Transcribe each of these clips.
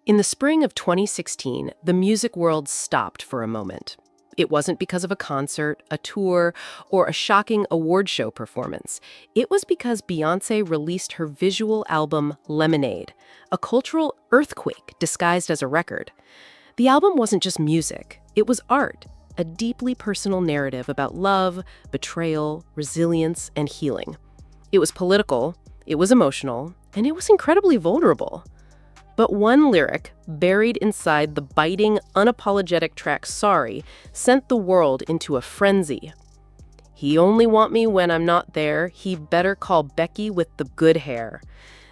In the spring of 2016, the music world stopped for a moment. It wasn't because of a concert, a tour, or a shocking award show performance. It was because Beyoncé released her visual album Lemonade, a cultural earthquake disguised as a record. The album wasn't just music, it was art, a deeply personal narrative about love, betrayal, resilience, and healing. It was political, it was emotional, and it was incredibly vulnerable. But one lyric, buried inside the biting, unapologetic track Sorry, sent the world into a frenzy. He only want me when I'm not there, he better call Becky with the good hair.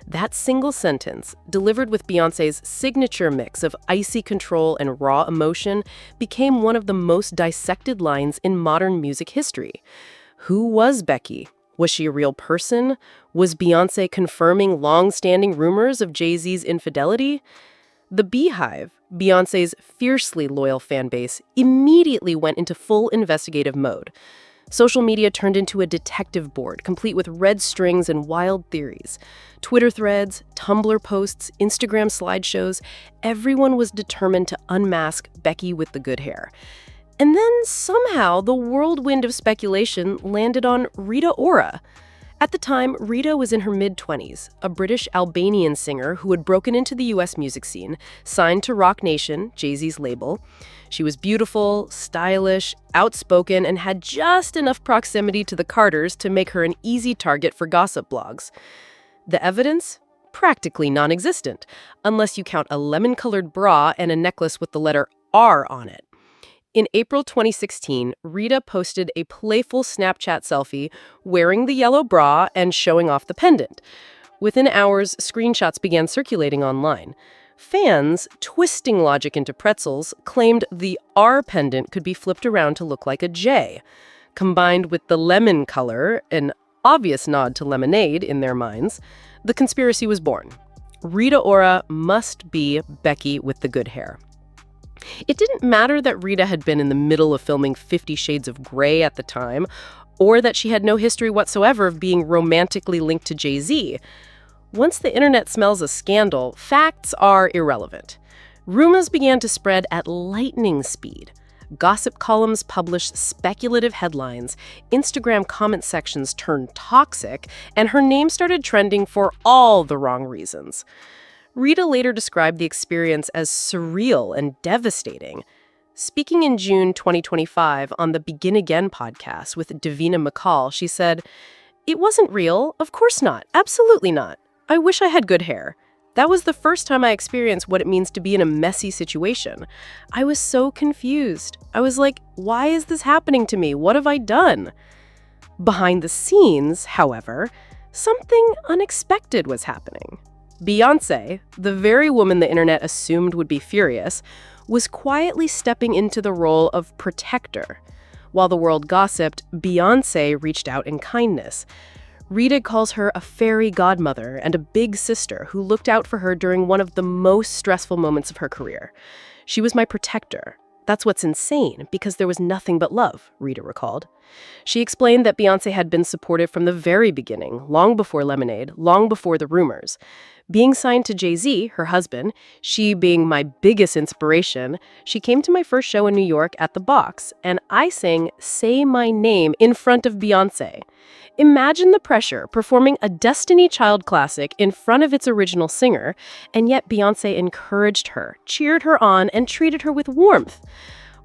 That single sentence, delivered with Beyoncé's signature mix of icy control and raw emotion, became one of the most dissected lines in modern music history. Who was Becky? Was she a real person? Was Beyoncé confirming long-standing rumors of Jay-Z's infidelity? The Beehive, Beyoncé's fiercely loyal fan base, immediately went into full investigative mode. Social media turned into a detective board, complete with red strings and wild theories. Twitter threads, Tumblr posts, Instagram slideshows, everyone was determined to unmask Becky with the good hair. And then somehow the whirlwind of speculation landed on Rita Ora. At the time, Rita was in her mid-20s, a British Albanian singer who had broken into the US music scene, signed to Roc Nation, Jay-Z's label. She was beautiful, stylish, outspoken, and had just enough proximity to the Carters to make her an easy target for gossip blogs. The evidence? Practically non-existent, unless you count a lemon-colored bra and a necklace with the letter R on it. In April 2016, Rita posted a playful Snapchat selfie wearing the yellow bra and showing off the pendant. Within hours, screenshots began circulating online. Fans, twisting logic into pretzels, claimed the R pendant could be flipped around to look like a J. Combined with the lemon color, an obvious nod to lemonade in their minds, the conspiracy was born. Rita Ora must be Becky with the good hair. It didn't matter that Rita had been in the middle of filming 50 Shades of Grey at the time, or that she had no history whatsoever of being romantically linked to Jay-Z. Once the internet smells a scandal, facts are irrelevant. Rumors began to spread at lightning speed. Gossip columns published speculative headlines, Instagram comment sections turned toxic, and her name started trending for all the wrong reasons. Rita later described the experience as surreal and devastating. Speaking in June 2025 on the Begin Again podcast with Davina McCall, she said, "It wasn't real. Of course not. Absolutely not. I wish I had good hair. That was the first time I experienced what it means to be in a messy situation. I was so confused. I was like, why is this happening to me? What have I done?" Behind the scenes, however, something unexpected was happening. Beyoncé, the very woman the internet assumed would be furious, was quietly stepping into the role of protector. While the world gossiped, Beyoncé reached out in kindness. Rita calls her a fairy godmother and a big sister who looked out for her during one of the most stressful moments of her career. "She was my protector. That's what's insane, because there was nothing but love," Rita recalled. She explained that Beyoncé had been supportive from the very beginning, long before Lemonade, long before the rumors. Being signed to Jay-Z, her husband, she being my biggest inspiration, she came to my first show in New York at the Box, and I sang Say My Name in front of Beyoncé. Imagine the pressure, performing a Destiny Child classic in front of its original singer, and yet Beyoncé encouraged her, cheered her on, and treated her with warmth.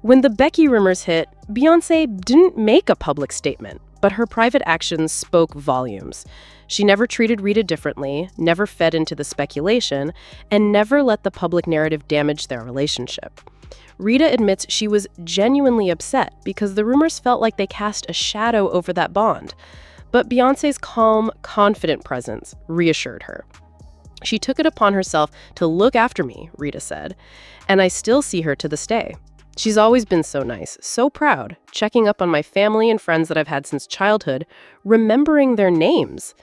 When the Becky rumors hit, Beyoncé didn't make a public statement, but her private actions spoke volumes. She never treated Rita differently, never fed into the speculation, and never let the public narrative damage their relationship. Rita admits she was genuinely upset because the rumors felt like they cast a shadow over that bond. But Beyoncé's calm, confident presence reassured her. "She took it upon herself to look after me," Rita said, "and I still see her to this day. She's always been so nice, so proud, checking up on my family and friends that I've had since childhood, remembering their names."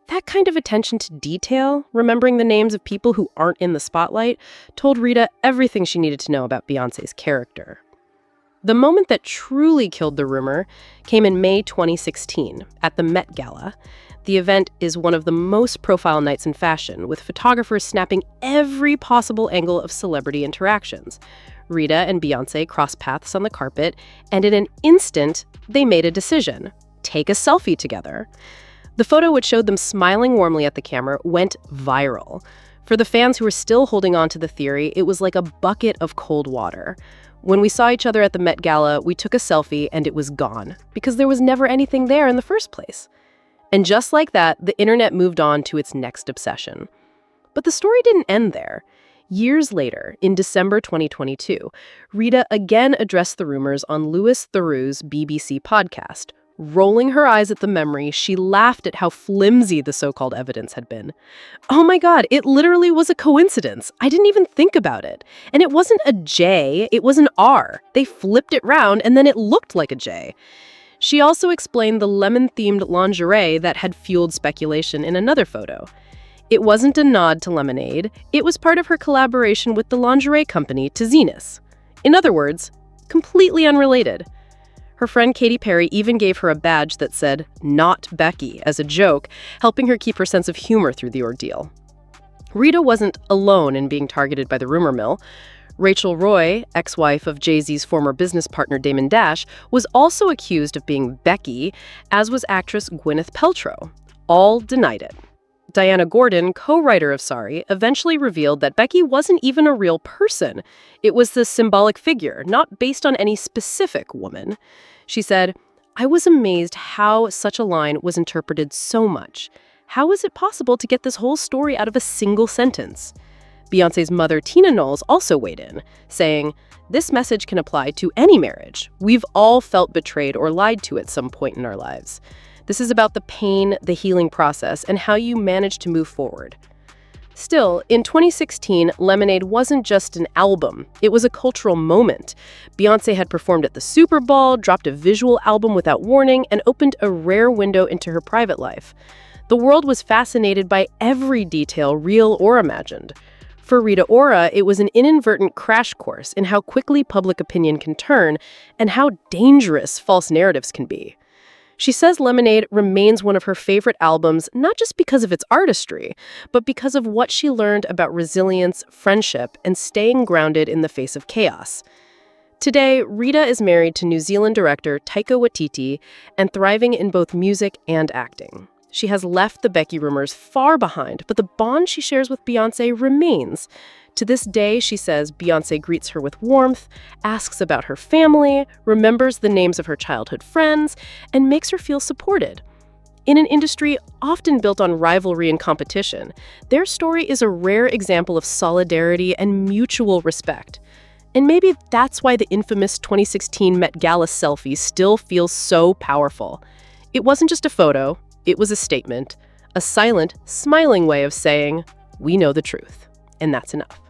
That kind of attention to detail, remembering the names of people who aren't in the spotlight, told Rita everything she needed to know about Beyoncé's character. The moment that truly killed the rumor came in May 2016 at the Met Gala. The event is one of the most profile nights in fashion, with photographers snapping every possible angle of celebrity interactions. Rita and Beyoncé crossed paths on the carpet, and in an instant, they made a decision: take a selfie together. The photo, which showed them smiling warmly at the camera, went viral. For the fans who were still holding on to the theory, it was like a bucket of cold water. When we saw each other at the Met Gala, we took a selfie and it was gone, because there was never anything there in the first place. And just like that, the internet moved on to its next obsession. But the story didn't end there. Years later, in December 2022, Rita again addressed the rumors on Louis Theroux's BBC podcast. Rolling her eyes at the memory, she laughed at how flimsy the so-called evidence had been. "Oh my God, it literally was a coincidence. I didn't even think about it. And it wasn't a J, it was an R. They flipped it round and then it looked like a J." She also explained the lemon-themed lingerie that had fueled speculation in another photo. It wasn't a nod to lemonade, it was part of her collaboration with the lingerie company Tizinas. In other words, completely unrelated. Her friend Katy Perry even gave her a badge that said, "Not Becky," as a joke, helping her keep her sense of humor through the ordeal. Rita wasn't alone in being targeted by the rumor mill. Rachel Roy, ex-wife of Jay-Z's former business partner Damon Dash, was also accused of being Becky, as was actress Gwyneth Paltrow. All denied it. Diana Gordon, co-writer of Sorry, eventually revealed that Becky wasn't even a real person. It was the symbolic figure, not based on any specific woman. She said, "I was amazed how such a line was interpreted so much. How is it possible to get this whole story out of a single sentence?" Beyoncé's mother, Tina Knowles, also weighed in, saying, "This message can apply to any marriage. We've all felt betrayed or lied to at some point in our lives. This is about the pain, the healing process, and how you manage to move forward." Still, in 2016, Lemonade wasn't just an album. It was a cultural moment. Beyoncé had performed at the Super Bowl, dropped a visual album without warning, and opened a rare window into her private life. The world was fascinated by every detail, real or imagined. For Rita Ora, it was an inadvertent crash course in how quickly public opinion can turn and how dangerous false narratives can be. She says Lemonade remains one of her favorite albums, not just because of its artistry, but because of what she learned about resilience, friendship, and staying grounded in the face of chaos. Today, Rita is married to New Zealand director Taika Waititi and thriving in both music and acting. She has left the Becky rumors far behind, but the bond she shares with Beyoncé remains. To this day, she says Beyoncé greets her with warmth, asks about her family, remembers the names of her childhood friends, and makes her feel supported. In an industry often built on rivalry and competition, their story is a rare example of solidarity and mutual respect. And maybe that's why the infamous 2016 Met Gala selfie still feels so powerful. It wasn't just a photo, it was a statement, a silent, smiling way of saying, "We know the truth," and that's enough.